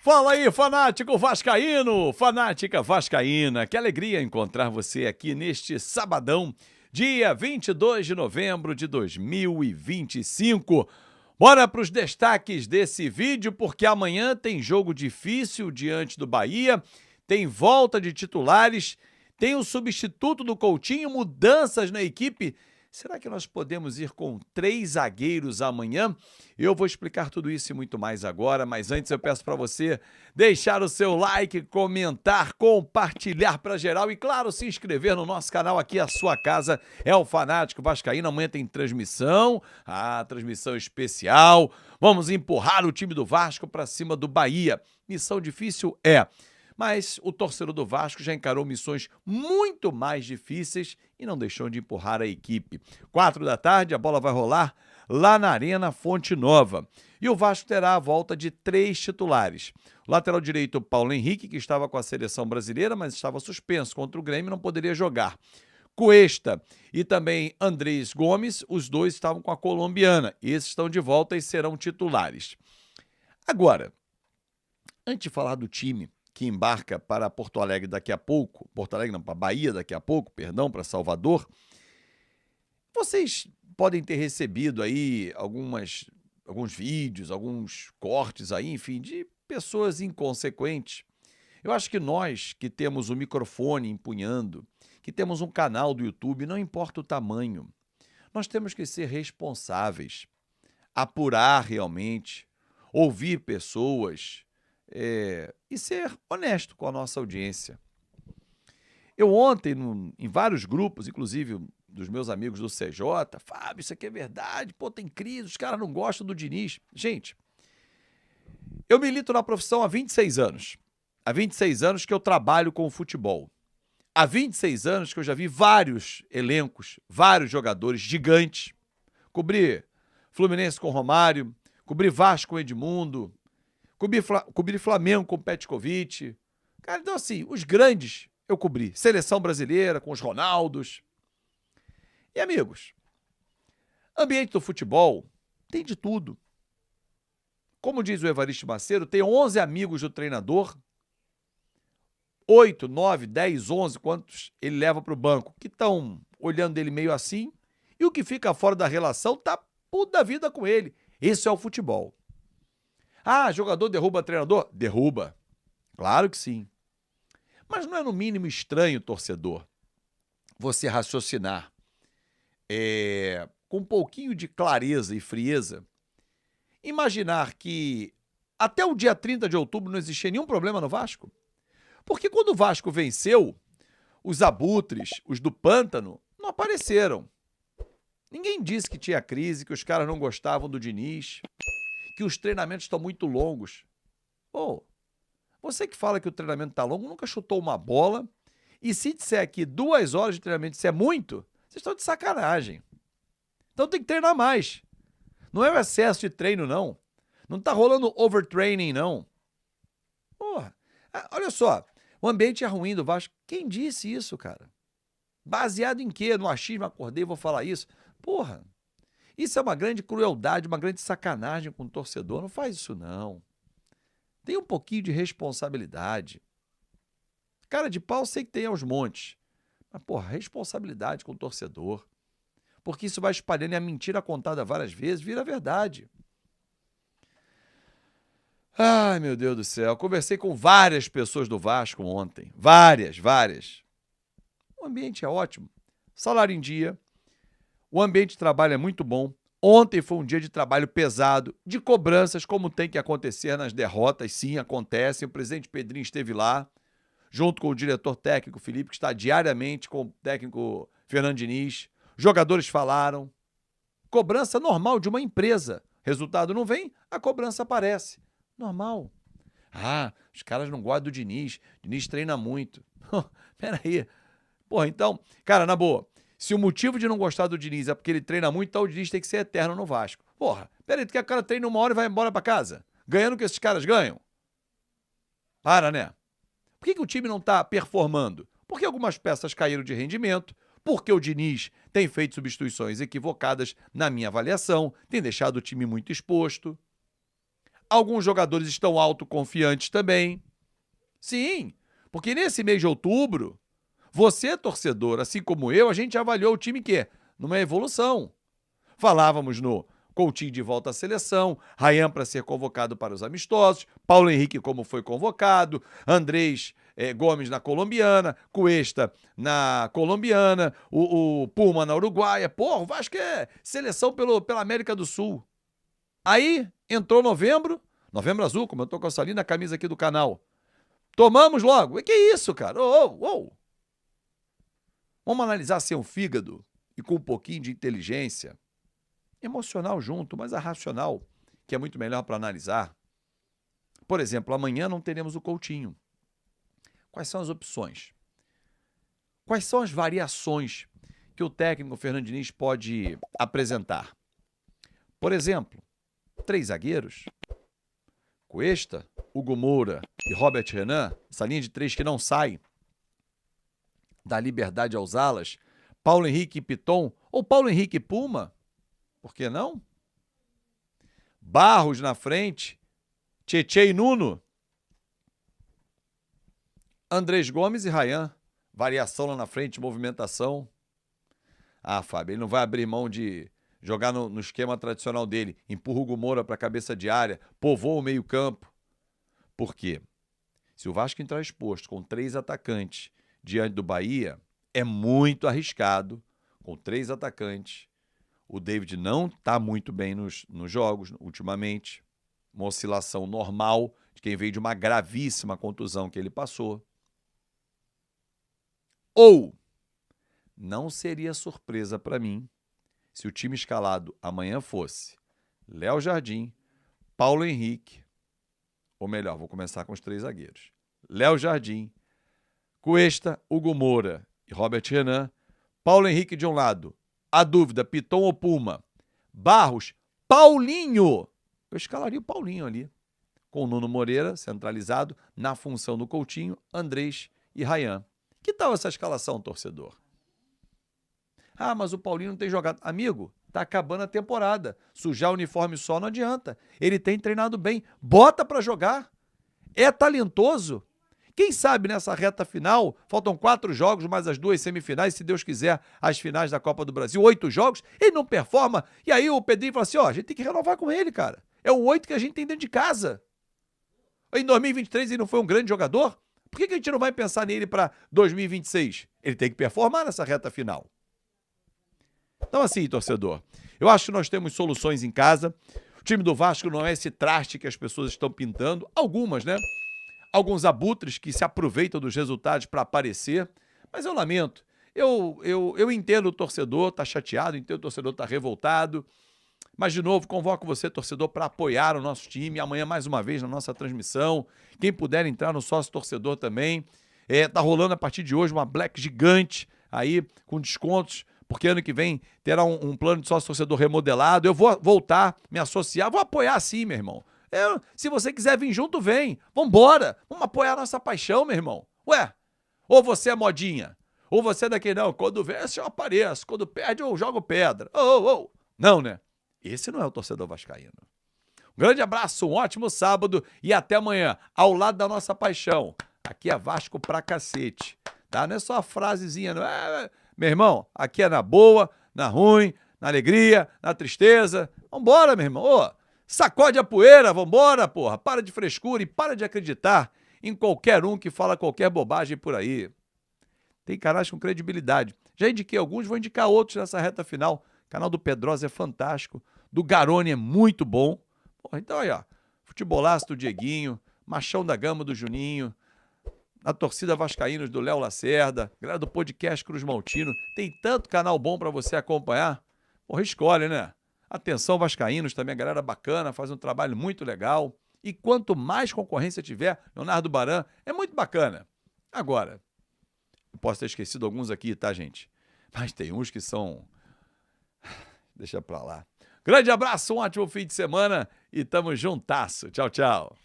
Fala aí, fanático vascaíno, fanática vascaína. Que alegria encontrar você aqui neste sabadão, dia 22 de novembro de 2025. Bora para os destaques desse vídeo, porque amanhã tem jogo difícil diante do Bahia, tem volta de titulares, tem o substituto do Coutinho, mudanças na equipe. Será que nós podemos ir com 3 zagueiros amanhã? Eu vou explicar tudo isso e muito mais agora, mas antes eu peço para você deixar o seu like, comentar, compartilhar para geral e, claro, se inscrever no nosso canal aqui, a sua casa é o Fanático Vascaíno. Amanhã tem transmissão, transmissão especial. Vamos empurrar o time do Vasco para cima do Bahia. Missão difícil mas o torcedor do Vasco já encarou missões muito mais difíceis e não deixou de empurrar a equipe. 4 da tarde, a bola vai rolar lá na Arena Fonte Nova. E o Vasco terá a volta de 3 titulares. O lateral direito, Paulo Henrique, que estava com a seleção brasileira, mas estava suspenso contra o Grêmio e não poderia jogar. Cuesta e também Andrés Gomes, os dois estavam com a colombiana. Esses estão de volta e serão titulares. Agora, antes de falar do time que embarca para Porto Alegre daqui a pouco, para Bahia daqui a pouco, para Salvador, vocês podem ter recebido aí alguns vídeos, alguns cortes aí, enfim, de pessoas inconsequentes. Eu acho que nós que temos o microfone empunhando, que temos um canal do YouTube, não importa o tamanho, nós temos que ser responsáveis, apurar realmente, ouvir pessoas, e ser honesto com a nossa audiência. Eu ontem, em vários grupos, inclusive dos meus amigos do CJ, Fábio, isso aqui é verdade, tem crise, os caras não gostam do Diniz. Gente, eu milito na profissão há 26 anos. Há 26 anos que eu trabalho com o futebol. Há 26 anos que eu já vi vários elencos, vários jogadores gigantes. Cobri Fluminense com Romário, cobri Vasco com Edmundo, cobri Flamengo com Petkovic. Cara, então assim, os grandes eu cobri. Seleção brasileira com os Ronaldos. E amigos, ambiente do futebol tem de tudo. Como diz o Evaristo Macedo, tem 11 amigos do treinador, 8, 9, 10, 11, quantos ele leva para o banco, que estão olhando ele meio assim, e o que fica fora da relação tá puto da vida com ele. Esse é o futebol. Jogador derruba treinador? Derruba. Claro que sim. Mas não é no mínimo estranho, torcedor, você raciocinar com um pouquinho de clareza e frieza, imaginar que até o dia 30 de outubro não existia nenhum problema no Vasco? Porque quando o Vasco venceu, os abutres, os do pântano, não apareceram. Ninguém disse que tinha crise, que os caras não gostavam do Diniz, que os treinamentos estão muito longos. Você que fala que o treinamento está longo, nunca chutou uma bola, e se disser que 2 horas de treinamento isso é muito, vocês estão de sacanagem. Então tem que treinar mais. Não é o excesso de treino, não. Não está rolando overtraining, não. Olha só, o ambiente é ruim do Vasco. Quem disse isso, cara? Baseado em quê? No achismo, acordei e vou falar isso. Isso é uma grande crueldade, uma grande sacanagem com o torcedor. Não faz isso, não. Tem um pouquinho de responsabilidade. Cara de pau sei que tem aos montes. Mas, responsabilidade com o torcedor. Porque isso vai espalhando e a mentira contada várias vezes vira verdade. Ai, meu Deus do céu. Conversei com várias pessoas do Vasco ontem. Várias. O ambiente é ótimo. Salário em dia. O ambiente de trabalho é muito bom. Ontem foi um dia de trabalho pesado, de cobranças, como tem que acontecer nas derrotas. Sim, acontecem. O presidente Pedrinho esteve lá, junto com o diretor técnico Felipe, que está diariamente com o técnico Fernando Diniz. Jogadores falaram. Cobrança normal de uma empresa. Resultado não vem, a cobrança aparece. Normal. Os caras não gostam do Diniz. Diniz treina muito. Peraí. Então, cara, na boa, se o motivo de não gostar do Diniz é porque ele treina muito, então o Diniz tem que ser eterno no Vasco. Peraí, tu quer que o cara treine 1 hora e vai embora pra casa? Ganhando o que esses caras ganham? Né? Por que o time não tá performando? Porque algumas peças caíram de rendimento, porque o Diniz tem feito substituições equivocadas na minha avaliação, tem deixado o time muito exposto. Alguns jogadores estão autoconfiantes também. Sim, porque nesse mês de outubro, você, torcedor, assim como eu, a gente avaliou o time que numa evolução. Falávamos no Coutinho de volta à seleção, Ryan para ser convocado para os amistosos, Paulo Henrique como foi convocado, Andrés Gomes na colombiana, Cuesta na colombiana, o Puma na uruguaia. Porra, o Vasco é seleção pela América do Sul. Aí entrou novembro azul, como eu tô com essa linda camisa aqui do canal. Tomamos logo. E que isso, cara? Vamos analisar sem o fígado e com um pouquinho de inteligência. Emocional junto, mas a racional, que é muito melhor para analisar. Por exemplo, amanhã não teremos o Coutinho. Quais são as opções? Quais são as variações que o técnico Fernando Diniz pode apresentar? Por exemplo, 3 zagueiros, Cuesta, Hugo Moura e Robert Renan, essa linha de 3 que não sai, dá liberdade aos alas, Paulo Henrique e Piton, ou Paulo Henrique e Puma, por que não? Barros na frente, Tietê e Nuno, Andrés Gomes e Ryan, variação lá na frente, movimentação. Ah, Fábio, ele não vai abrir mão de jogar no esquema tradicional dele, empurra o Hugo Moura para a cabeça de área, povoa o meio campo. Por quê? Se o Vasco entrar exposto com 3 atacantes diante do Bahia, é muito arriscado, com 3 atacantes. O David não está muito bem nos jogos ultimamente. Uma oscilação normal de quem veio de uma gravíssima contusão que ele passou. Ou, não seria surpresa para mim se o time escalado amanhã fosse Léo Jardim, Paulo Henrique, ou melhor, vou começar com os 3 zagueiros. Léo Jardim, Cuesta, Hugo Moura e Robert Renan, Paulo Henrique de um lado, a dúvida, Piton ou Puma, Barros, Paulinho. Eu escalaria o Paulinho ali, com o Nuno Moreira centralizado na função do Coutinho, Andrés e Ryan. Que tal essa escalação, torcedor? Ah, mas o Paulinho não tem jogado. Amigo, tá acabando a temporada. Sujar o uniforme só não adianta. Ele tem treinado bem. Bota pra jogar. É talentoso. Quem sabe nessa reta final, faltam 4 jogos, mais as 2 semifinais, se Deus quiser, as finais da Copa do Brasil, 8 jogos, ele não performa. E aí o Pedrinho fala assim, a gente tem que renovar com ele, cara. É o 8 que a gente tem dentro de casa. Em 2023 ele não foi um grande jogador? Por que a gente não vai pensar nele para 2026? Ele tem que performar nessa reta final. Então assim, torcedor, eu acho que nós temos soluções em casa. O time do Vasco não é esse traste que as pessoas estão pintando. Algumas, né? Alguns abutres que se aproveitam dos resultados para aparecer. Mas eu lamento. Eu entendo o torcedor, tá chateado, entendo o torcedor tá revoltado. Mas, de novo, convoco você, torcedor, para apoiar o nosso time. Amanhã, mais uma vez, na nossa transmissão. Quem puder entrar no sócio-torcedor também. Tá rolando a partir de hoje uma Black gigante aí, com descontos, porque ano que vem terá um plano de sócio-torcedor remodelado. Eu vou voltar, me associar, vou apoiar sim, meu irmão. Se você quiser vir junto, vem. Vambora. Vamos apoiar a nossa paixão, meu irmão. Ué, ou você é modinha, ou você é daquele, não, quando vence eu apareço, quando perde eu jogo pedra. Não, né? Esse não é o torcedor vascaíno. Um grande abraço, um ótimo sábado e até amanhã, ao lado da nossa paixão. Aqui é Vasco pra cacete, tá? Não é só a frasezinha, não é? Meu irmão, aqui é na boa, na ruim, na alegria, na tristeza. Vambora, meu irmão. Sacode a poeira, vambora, porra. Para de frescura e para de acreditar em qualquer um que fala qualquer bobagem por aí. Tem canais com credibilidade. Já indiquei alguns, vou indicar outros nessa reta final. O canal do Pedrosa é fantástico, do Garone é muito bom. Porra, então aí, ó, Futebolaço do Dieguinho, Machão da Gama do Juninho, a torcida vascaínos do Léo Lacerda, galera do podcast Cruz Maltino. Tem tanto canal bom pra você acompanhar. Porra, escolhe, né? Atenção vascaínos também, a galera bacana, faz um trabalho muito legal. E quanto mais concorrência tiver, Leonardo Baran, é muito bacana. Agora, eu posso ter esquecido alguns aqui, tá, gente? Mas tem uns que são... Deixa pra lá. Grande abraço, um ótimo fim de semana e tamo juntasso. Tchau, tchau.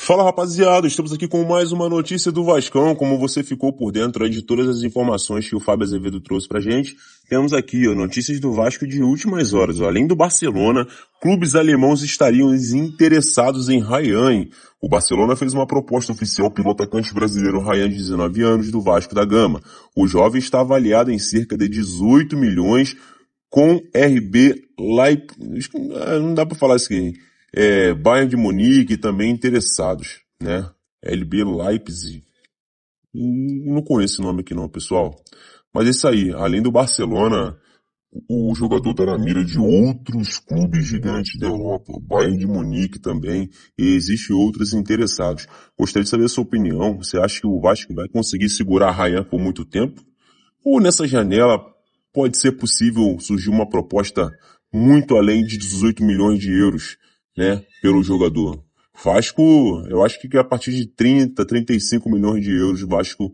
Fala rapaziada, estamos aqui com mais uma notícia do Vascão. Como você ficou por dentro aí de todas as informações que o Fábio Azevedo trouxe pra gente, temos aqui notícias do Vasco de últimas horas. Além do Barcelona, clubes alemãos estariam interessados em Ryan. O Barcelona fez uma proposta oficial pelo atacante brasileiro Ryan, de 19 anos, do Vasco da Gama. O jovem está avaliado em cerca de 18 milhões com RB Leipzig, não dá pra falar isso aqui, Bayern de Munique também interessados, né? LB Leipzig. Não conheço esse nome aqui não, pessoal. Mas é isso aí, além do Barcelona, o jogador tá na mira de outros clubes gigantes da Europa, o Bayern de Munique também, e existem outros interessados. Gostaria de saber a sua opinião. Você acha que o Vasco vai conseguir segurar Ryan por muito tempo? Ou nessa janela pode ser possível surgir uma proposta muito além de 18 milhões de euros, né, pelo jogador? Vasco, eu acho que a partir de 30, 35 milhões de euros, o Vasco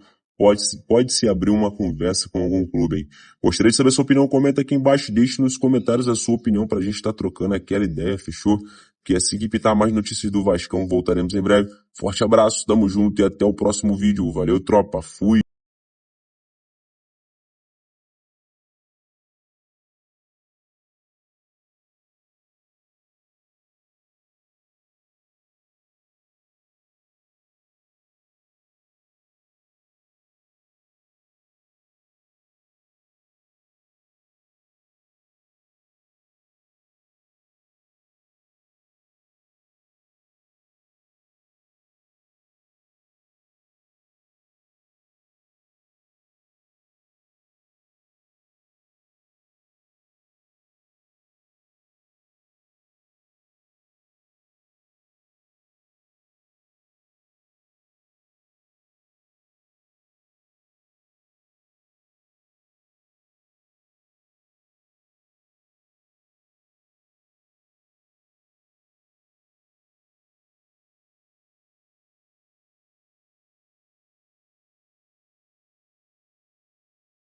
pode se abrir uma conversa com algum clube aí. Gostaria de saber a sua opinião, comenta aqui embaixo, deixe nos comentários a sua opinião pra gente estar trocando aquela ideia, fechou? Que assim que pintar mais notícias do Vascão, voltaremos em breve. Forte abraço, tamo junto e até o próximo vídeo. Valeu, tropa, fui!